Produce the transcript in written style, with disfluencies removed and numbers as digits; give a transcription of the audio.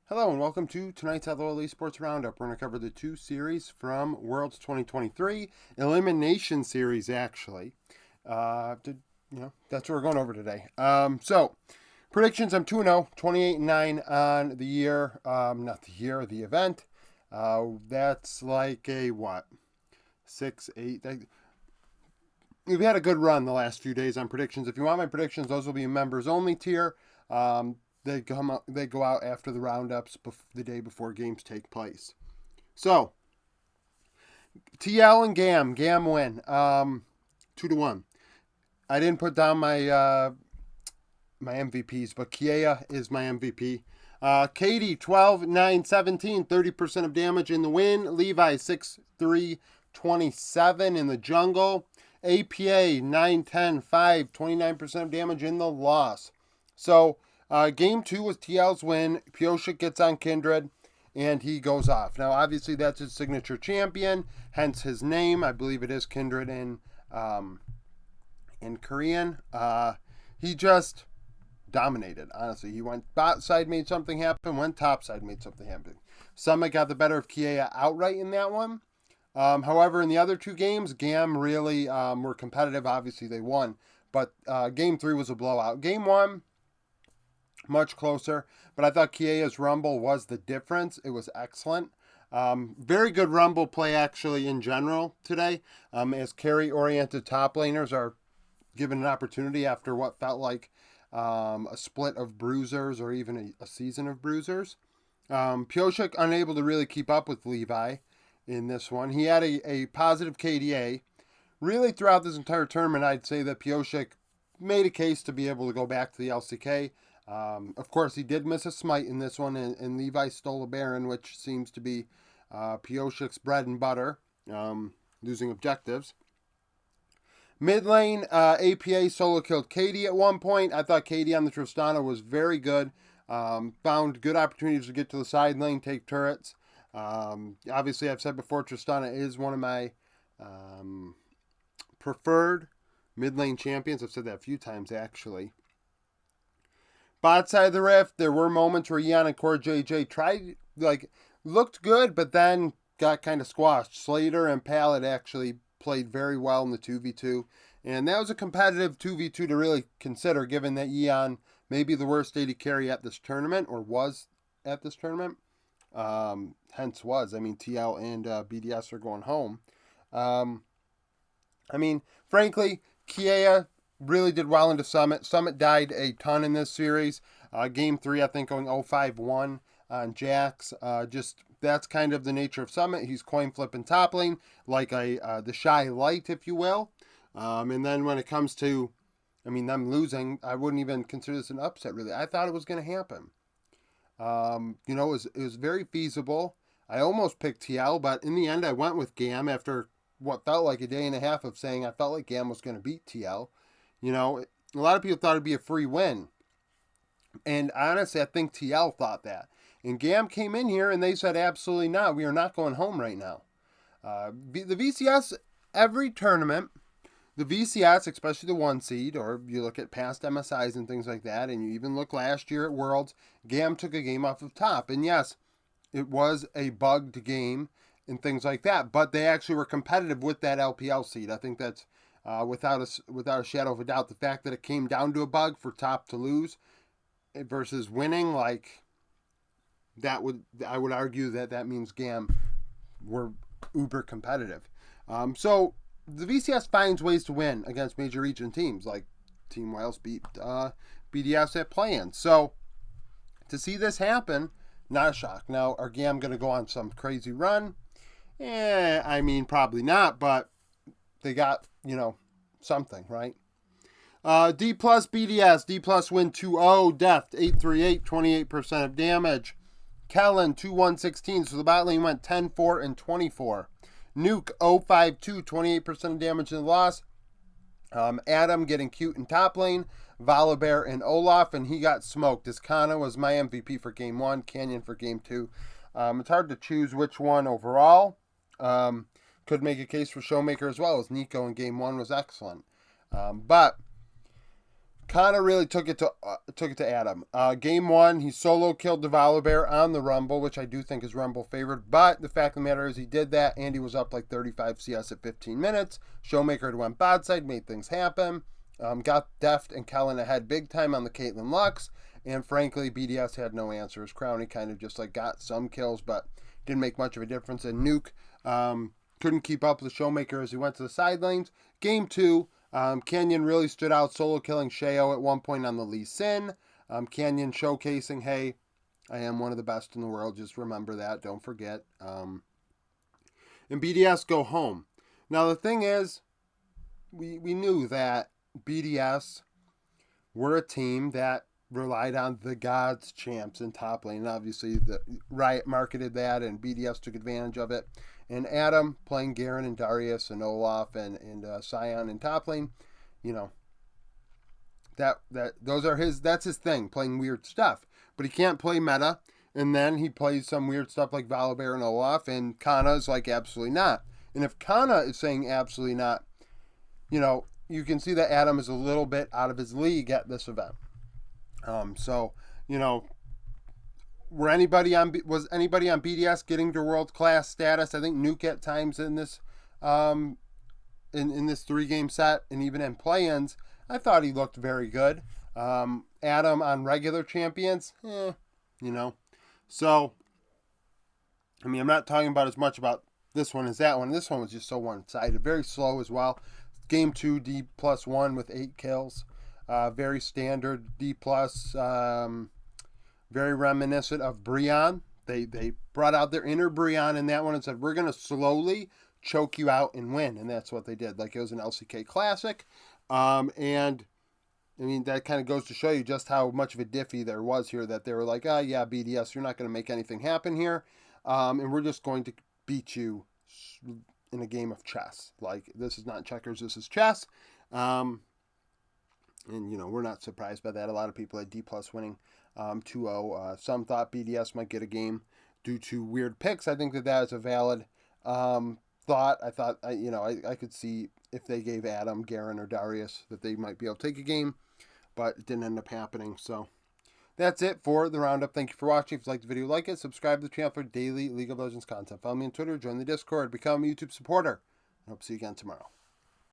Hello and welcome to tonight's LOL Esports Roundup. We're going to cover the two series from Worlds 2023, Elimination series actually. That's what we're going over today. Predictions, I'm 2-0, 28-9 on the year, the event. That's like a, 6, 8, we've had a good run the last few days on predictions. If you want my predictions, those will be members only tier. They go out after the roundups the day before games take place. So, TL and GAM. GAM win. 2-1. I didn't put down my MVPs, but Kiea is my MVP. Katie, 12, 9, 17, 30% of damage in the win. Levi, 6, 3, 27 in the jungle. APA, 9, 10, 5, 29% of damage in the loss. So, Game 2 was TL's win. Pioshik gets on Kindred, and he goes off. Now, obviously, that's his signature champion, hence his name. I believe it is Kindred in Korean. He just dominated, honestly. He went bot side, made something happen, went top side, made something happen. Summit got the better of Kiea outright in that one. However, in the other two games, GAM really were competitive. Obviously, they won. But Game 3 was a blowout. Game 1, much closer, but I thought Kiea's Rumble was the difference. It was excellent. Very good Rumble play, actually, in general today, as carry-oriented top laners are given an opportunity after what felt like a split of bruisers or even a season of bruisers. Pioshik unable to really keep up with Levi in this one. He had a positive KDA. Really, throughout this entire tournament, I'd say that Pioshik made a case to be able to go back to the LCK. Of course, he did miss a smite in this one, and Levi stole a Baron, which seems to be Pioshik's bread and butter, losing objectives. Mid lane, APA solo killed Katie at one point. I thought Katie on the DiStefano was very good. Found good opportunities to get to the side lane, take turrets. Obviously, I've said before, DiStefano is one of my preferred mid lane champions. I've said that a few times, actually. Bot side of the rift, there were moments where Ian and Core JJ looked good, but then got kind of squashed. Slater and Pallet actually played very well in the 2v2, and that was a competitive 2v2 to really consider, given that Ian may be the worst AD carry at this tournament, or was at this tournament. Hence was. I mean, TL and BDS are going home. Frankly, Kiea really did well into Summit. Summit died a ton in this series. Game 3, I think, going 0-5-1 on Jax. That's kind of the nature of Summit. He's coin flipping top lane, like the shy light, if you will. And then when it comes to, them losing, I wouldn't even consider this an upset, really. I thought it was going to happen. It was very feasible. I almost picked TL, but in the end, I went with GAM after what felt like a day and a half of saying I felt like GAM was going to beat TL. A lot of people thought it'd be a free win. And honestly, I think TL thought that. And GAM came in here and they said, absolutely not. We are not going home right now. The VCS, every tournament, the VCS, especially the 1 seed, or you look at past MSIs and things like that, and you even look last year at Worlds, GAM took a game off of top. And yes, it was a bugged game and things like that, but they actually were competitive with that LPL seed. I think that's without a shadow of a doubt. The fact that it came down to a bug for top to lose versus winning, I would argue that means GAM were uber competitive. So the VCS finds ways to win against major region teams, like Team Wales beat BDS at play-in. So to see this happen, not a shock. Now, are GAM going to go on some crazy run? Probably not, but they got, something, right? D plus BDS. D plus win 2-0. Deft 838, 28% of damage. Kellen 2-1-16. So the bot lane went 10-4 and 24. Nuke 0-5-2, 28% of damage in the loss. Adam getting cute in top lane. Volibear and Olaf, and he got smoked. DiStefano was my MVP for game 1. Canyon for game 2. It's hard to choose which one overall. Could make a case for Showmaker as well, as Nico in game 1 was excellent. But Kana really took it to Adam. Game 1, he solo killed the Volibear on the Rumble, which I do think is Rumble favored. But the fact of the matter is he did that, and he was up like 35 CS at 15 minutes. Showmaker had went bot side, made things happen. Got Deft and Kellen ahead big time on the Caitlyn Lux. And frankly, BDS had no answers. Crowny kind of just like got some kills, but didn't make much of a difference. And Nuke couldn't keep up with the Showmaker as he went to the side lanes. Game 2, Canyon really stood out, solo killing Sheo at one point on the Lee Sin. Canyon showcasing, hey, I am one of the best in the world. Just remember that. Don't forget. And BDS go home. Now, the thing is, we knew that BDS were a team that relied on the Gods champs in top lane. And obviously, the Riot marketed that, and BDS took advantage of it. And Adam playing Garen and Darius and Olaf and Sion in top lane, you know, that's his thing, playing weird stuff. But he can't play meta. And then he plays some weird stuff like Volibear and Olaf, and Kana's like, absolutely not. And if Kana is saying absolutely not, you know, you can see that Adam is a little bit out of his league at this event. So, you know, was anybody on BDS getting to world class status? I think Nuke at times in this in this 3-game set and even in play-ins, I thought he looked very good. Adam on regular champions, you know. So, I mean, I'm not talking about as much about this one as that one. This one was just so one-sided, very slow as well. Game 2, D+1 with 8 kills. Very standard D+, very reminiscent of Brion. They brought out their inner Brion in that one and said, we're going to slowly choke you out and win. And that's what they did. Like, it was an LCK Classic. And, I mean, that kind of goes to show you just how much of a diffy there was here, that they were like, yeah, BDS, you're not going to make anything happen here. And we're just going to beat you in a game of chess. Like, this is not checkers, this is chess. And, you know, we're not surprised by that. A lot of people had D+ winning 2-0. Some thought BDS might get a game due to weird picks. I think that is a valid thought. I thought, I could see if they gave Adam, Garen, or Darius that they might be able to take a game, but it didn't end up happening. So that's it for the roundup. Thank you for watching. If you liked the video, like it, subscribe to the channel for daily League of Legends content. Follow me on Twitter, join the Discord, become a YouTube supporter. I hope to see you again tomorrow.